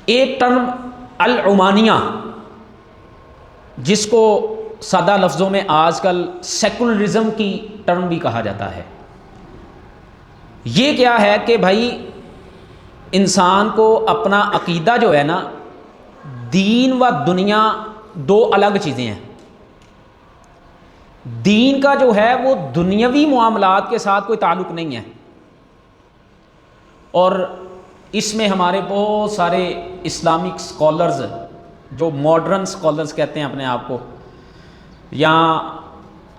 ایک ٹرم العمانیہ، جس کو سادہ لفظوں میں آج کل سیکولرزم کی ٹرم بھی کہا جاتا ہے، یہ کیا ہے کہ بھائی انسان کو اپنا عقیدہ جو ہے نا، دین و دنیا دو الگ چیزیں ہیں۔ دین کا جو ہے وہ دنیاوی معاملات کے ساتھ کوئی تعلق نہیں ہے، اور اس میں ہمارے بہت سارے اسلامک اسکالرز جو ماڈرن اسکالرز کہتے ہیں اپنے آپ کو، یا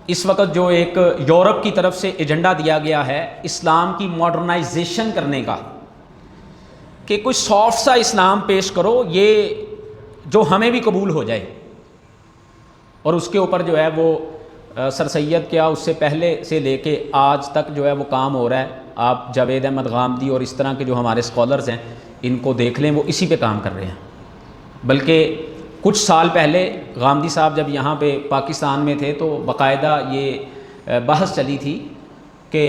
اس وقت جو ایک یورپ کی طرف سے ایجنڈا دیا گیا ہے اسلام کی ماڈرنائزیشن کرنے کا، کہ کوئی سافٹ سا اسلام پیش کرو یہ جو ہمیں بھی قبول ہو جائے، اور اس کے اوپر جو ہے وہ سر سید کیا اس سے پہلے سے لے کے آج تک جو ہے وہ کام ہو رہا ہے۔ آپ جاوید احمد غامدی اور اس طرح کے جو ہمارے اسکالرز ہیں ان کو دیکھ لیں، وہ اسی پہ کام کر رہے ہیں۔ بلکہ کچھ سال پہلے غامدی صاحب جب یہاں پہ پاکستان میں تھے تو باقاعدہ یہ بحث چلی تھی کہ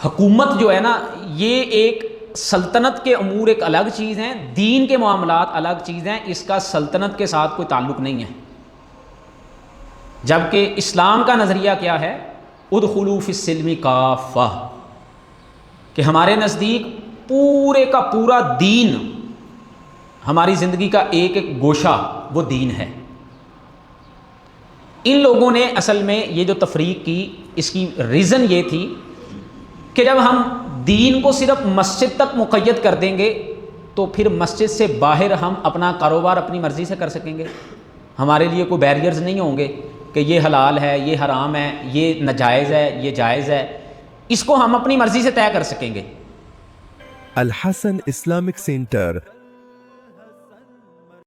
حکومت جو ہے نا، یہ ایک سلطنت کے امور ایک الگ چیز ہیں، دین کے معاملات الگ چیز ہیں، اس کا سلطنت کے ساتھ کوئی تعلق نہیں ہے۔ جبکہ اسلام کا نظریہ کیا ہے؟ ادخلوا فی السلم کافہ، کہ ہمارے نزدیک پورے کا پورا دین، ہماری زندگی کا ایک ایک گوشہ وہ دین ہے۔ ان لوگوں نے اصل میں یہ جو تفریق کی، اس کی ریزن یہ تھی کہ جب ہم دین کو صرف مسجد تک مقید کر دیں گے تو پھر مسجد سے باہر ہم اپنا کاروبار اپنی مرضی سے کر سکیں گے، ہمارے لیے کوئی بیریئرز نہیں ہوں گے کہ یہ حلال ہے، یہ حرام ہے، یہ ناجائز ہے، یہ جائز ہے، اس کو ہم اپنی مرضی سے طے کر سکیں گے۔ الحسن اسلامک سینٹر